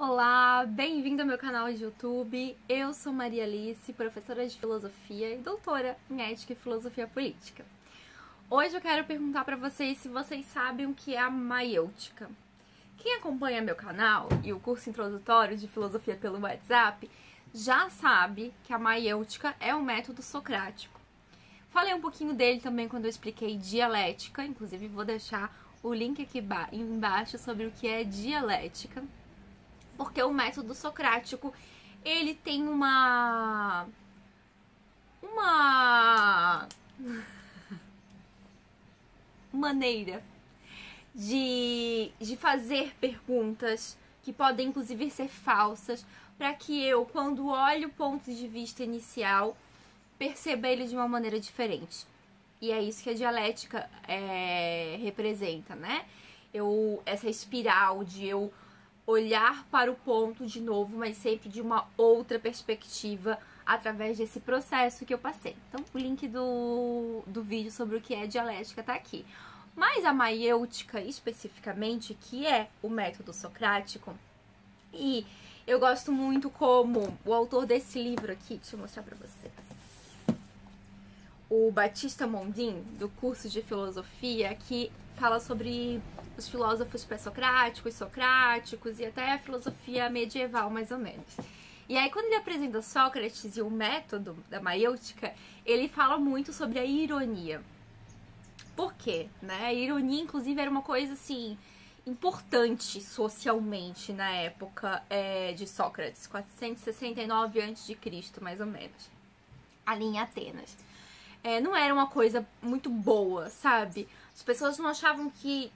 Olá, bem-vindo ao meu canal de YouTube. Eu sou Maria Alice, professora de filosofia e doutora em ética e filosofia política. Hoje eu quero perguntar para vocês se vocês sabem o que é a maiêutica. Quem acompanha meu canal e o curso introdutório de filosofia pelo WhatsApp já sabe que a maiêutica é um método socrático. Falei um pouquinho dele também quando eu expliquei dialética, inclusive vou deixar o link aqui embaixo sobre o que é dialética. Porque o método socrático, ele tem uma maneira de fazer perguntas que podem inclusive ser falsas, para que eu, quando olho o ponto de vista inicial, perceba ele de uma maneira diferente. E é isso que a dialética representa, né? Essa espiral de eu olhar para o ponto de novo, mas sempre de uma outra perspectiva através desse processo que eu passei. Então, o link do vídeo sobre o que é dialética tá aqui. Mas a maiêutica, especificamente, que é o método socrático, e eu gosto muito como o autor desse livro aqui, deixa eu mostrar pra vocês, o Baptista Mondin, do curso de filosofia, que fala sobre os filósofos pré-socráticos, socráticos e até a filosofia medieval, mais ou menos. E aí, quando ele apresenta Sócrates e o método da maiêutica, ele fala muito sobre a ironia. Por quê? Né? A ironia, inclusive, era uma coisa, assim, importante socialmente na época de Sócrates, 469 a.C., mais ou menos, ali em Atenas. Não era uma coisa muito boa, sabe? As pessoas não achavam que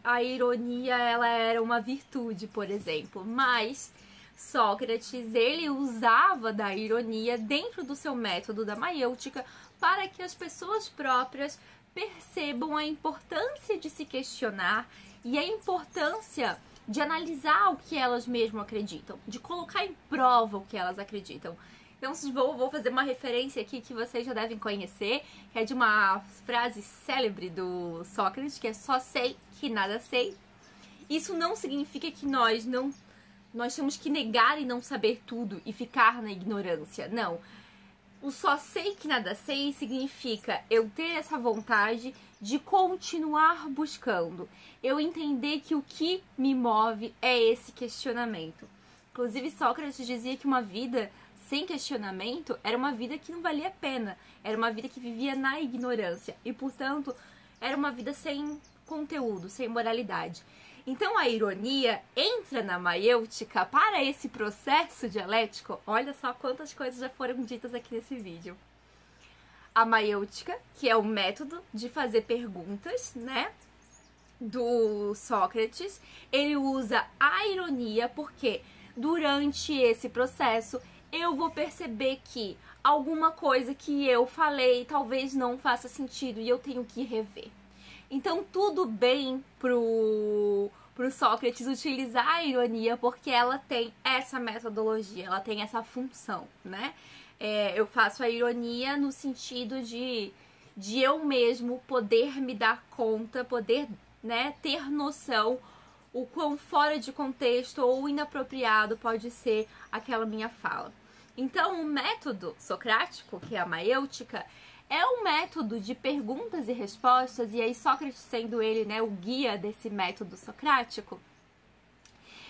a ironia ela era uma virtude, por exemplo. Mas Sócrates, ele usava da ironia dentro do seu método da maiêutica para que as pessoas próprias percebam a importância de se questionar e a importância de analisar o que elas mesmas acreditam, de colocar em prova o que elas acreditam. Então vou fazer uma referência aqui que vocês já devem conhecer, que é de uma frase célebre do Sócrates, que é só sei que nada sei. Isso não significa que nós temos que negar e não saber tudo e ficar na ignorância. Não. O só sei que nada sei significa eu ter essa vontade de continuar buscando. Eu entender que o que me move é esse questionamento. Inclusive, Sócrates dizia que uma vida sem questionamento era uma vida que não valia a pena, era uma vida que vivia na ignorância e, portanto, era uma vida sem conteúdo, sem moralidade. Então a ironia entra na maiêutica para esse processo dialético. Olha só quantas coisas já foram ditas aqui nesse vídeo. A maiêutica, que é o método de fazer perguntas, né, do Sócrates, ele usa a ironia porque durante esse processo eu vou perceber que alguma coisa que eu falei talvez não faça sentido e eu tenho que rever. Então tudo bem pro Sócrates utilizar a ironia porque ela tem essa metodologia, ela tem essa função, né? Eu faço a ironia no sentido de eu mesmo poder me dar conta, poder, né, ter noção o quão fora de contexto ou inapropriado pode ser aquela minha fala. Então, o método socrático, que é a maiêutica, é um método de perguntas e respostas, e aí Sócrates sendo ele, né, o guia desse método socrático,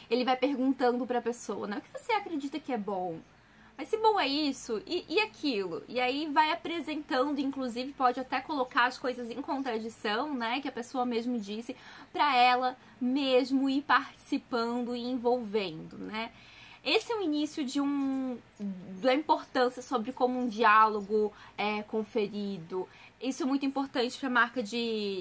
ele vai perguntando para a pessoa, né, o que você acredita que é bom? Mas se bom é isso e aquilo, e aí vai apresentando, inclusive pode até colocar as coisas em contradição, né, que a pessoa mesmo disse, para ela mesmo ir participando e envolvendo, né. Esse é o início da importância sobre como um diálogo é conferido. Isso é muito importante para a marca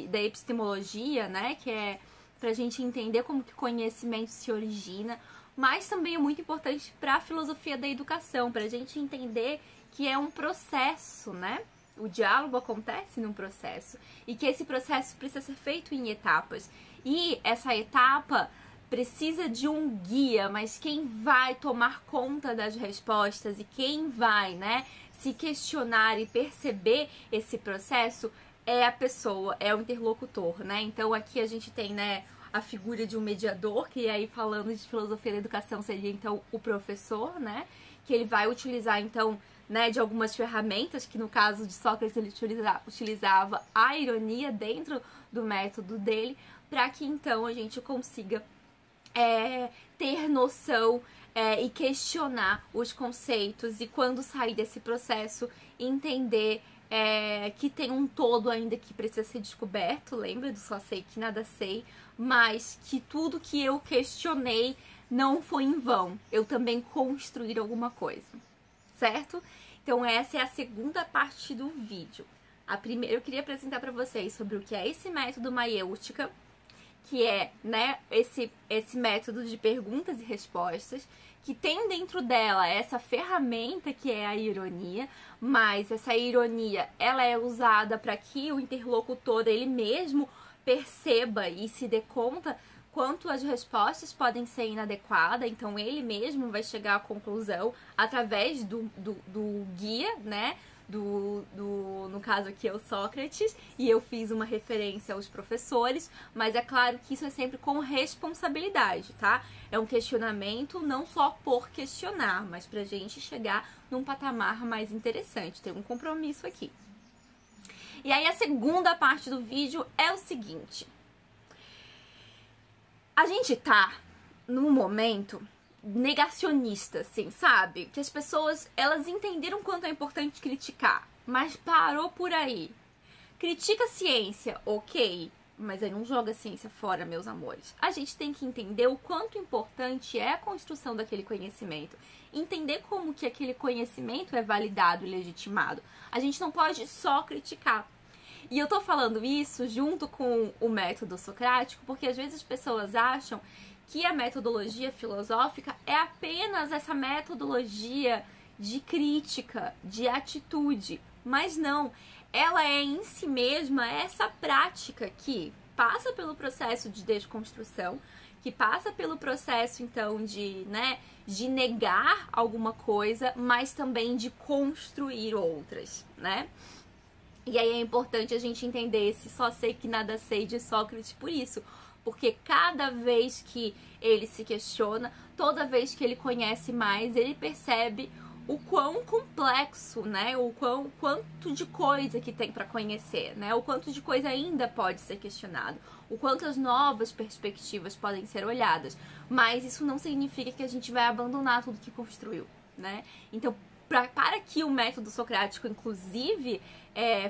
da epistemologia, né, que é para a gente entender como que conhecimento se origina, mas também é muito importante para a filosofia da educação, para a gente entender que é um processo, né? O diálogo acontece num processo e que esse processo precisa ser feito em etapas. E essa etapa precisa de um guia, mas quem vai tomar conta das respostas e quem vai, né, se questionar e perceber esse processo é a pessoa, é o interlocutor, né? Então aqui a gente tem, né, a figura de um mediador, que aí falando de filosofia da educação seria então o professor, né? Que ele vai utilizar então, né, de algumas ferramentas, que no caso de Sócrates ele utilizava a ironia dentro do método dele, para que então a gente consiga ter noção e questionar os conceitos, e quando sair desse processo entender que tem um todo ainda que precisa ser descoberto. Lembra do só sei que nada sei, mas que tudo que eu questionei não foi em vão, eu também construí alguma coisa, certo? Então essa é a segunda parte do vídeo. A primeira eu queria apresentar para vocês sobre o que é esse método maiêutica, que é, né, esse método de perguntas e respostas, que tem dentro dela essa ferramenta que é a ironia, mas essa ironia ela é usada para que o interlocutor ele mesmo perceba e se dê conta quanto as respostas podem ser inadequadas, então ele mesmo vai chegar à conclusão através do guia, né? No caso aqui é o Sócrates, e eu fiz uma referência aos professores, mas é claro que isso é sempre com responsabilidade, tá? É um questionamento não só por questionar, mas pra gente chegar num patamar mais interessante, tem um compromisso aqui. E aí a segunda parte do vídeo é o seguinte: a gente tá num momento negacionista, assim, sabe? Que as pessoas, elas entenderam quanto é importante criticar, mas parou por aí. Critica a ciência, ok, mas aí não joga a ciência fora, meus amores. A gente tem que entender o quanto importante é a construção daquele conhecimento, entender como que aquele conhecimento é validado e legitimado. A gente não pode só criticar. E eu tô falando isso junto com o método socrático, porque às vezes as pessoas acham que a metodologia filosófica é apenas essa metodologia de crítica, de atitude, mas não, ela é em si mesma essa prática que passa pelo processo de desconstrução, que passa pelo processo então de negar alguma coisa, mas também de construir outras, né? E aí é importante a gente entender esse só sei que nada sei de Sócrates por isso. Porque cada vez que ele se questiona, toda vez que ele conhece mais, ele percebe o quão complexo, né? O quanto de coisa que tem para conhecer, né? O quanto de coisa ainda pode ser questionado, o quanto as novas perspectivas podem ser olhadas. Mas isso não significa que a gente vai abandonar tudo que construiu, né? Então, para que o método socrático, inclusive,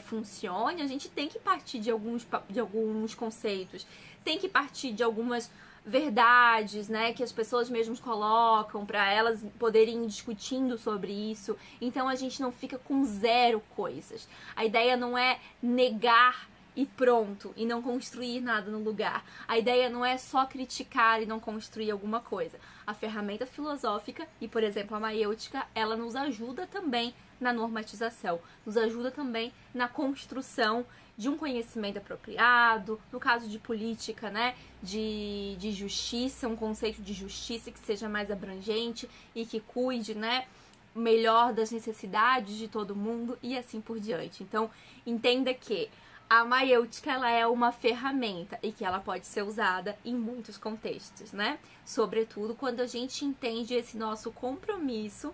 funcione, a gente tem que partir de alguns conceitos, tem que partir de algumas verdades, né, que as pessoas mesmas colocam para elas poderem ir discutindo sobre isso. Então a gente não fica com zero coisas. A ideia não é negar e pronto, e não construir nada no lugar. A ideia não é só criticar e não construir alguma coisa. A ferramenta filosófica e, por exemplo, a maiêutica, ela nos ajuda também na normatização, nos ajuda também na construção de um conhecimento apropriado, no caso de política, né, de justiça, um conceito de justiça que seja mais abrangente e que cuide, né, melhor das necessidades de todo mundo e assim por diante. Então, entenda que a maiêutica, ela é uma ferramenta e que ela pode ser usada em muitos contextos, né? Sobretudo quando a gente entende esse nosso compromisso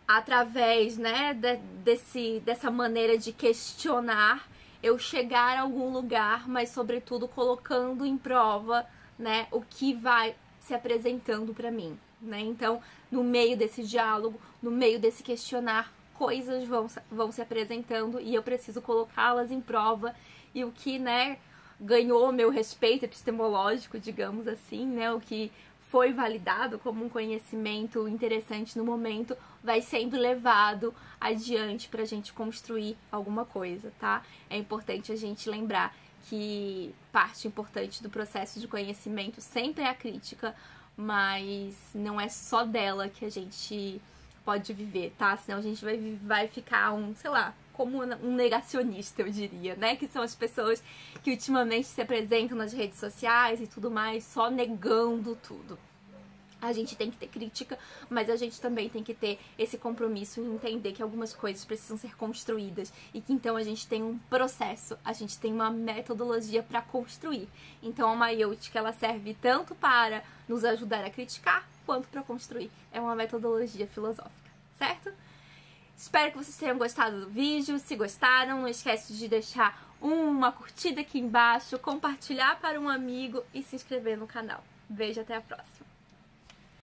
através, né, dessa maneira de questionar, eu chegar a algum lugar, mas sobretudo colocando em prova, né, o que vai se apresentando para mim, né? Então, no meio desse diálogo, no meio desse questionar, coisas vão se apresentando e eu preciso colocá-las em prova, e o que, né, ganhou meu respeito epistemológico, digamos assim, né, o que foi validado como um conhecimento interessante no momento, vai sendo levado adiante para a gente construir alguma coisa, tá? É importante a gente lembrar que parte importante do processo de conhecimento sempre é a crítica, mas não é só dela que a gente pode viver, tá? Senão a gente vai ficar como um negacionista, eu diria, né? Que são as pessoas que ultimamente se apresentam nas redes sociais e tudo mais, só negando tudo. A gente tem que ter crítica, mas a gente também tem que ter esse compromisso em entender que algumas coisas precisam ser construídas e que então a gente tem um processo, a gente tem uma metodologia para construir. Então a mayêutica, ela serve tanto para nos ajudar a criticar quanto para construir. É uma metodologia filosófica, certo? Espero que vocês tenham gostado do vídeo. Se gostaram, não esquece de deixar uma curtida aqui embaixo, compartilhar para um amigo e se inscrever no canal. Beijo, até a próxima!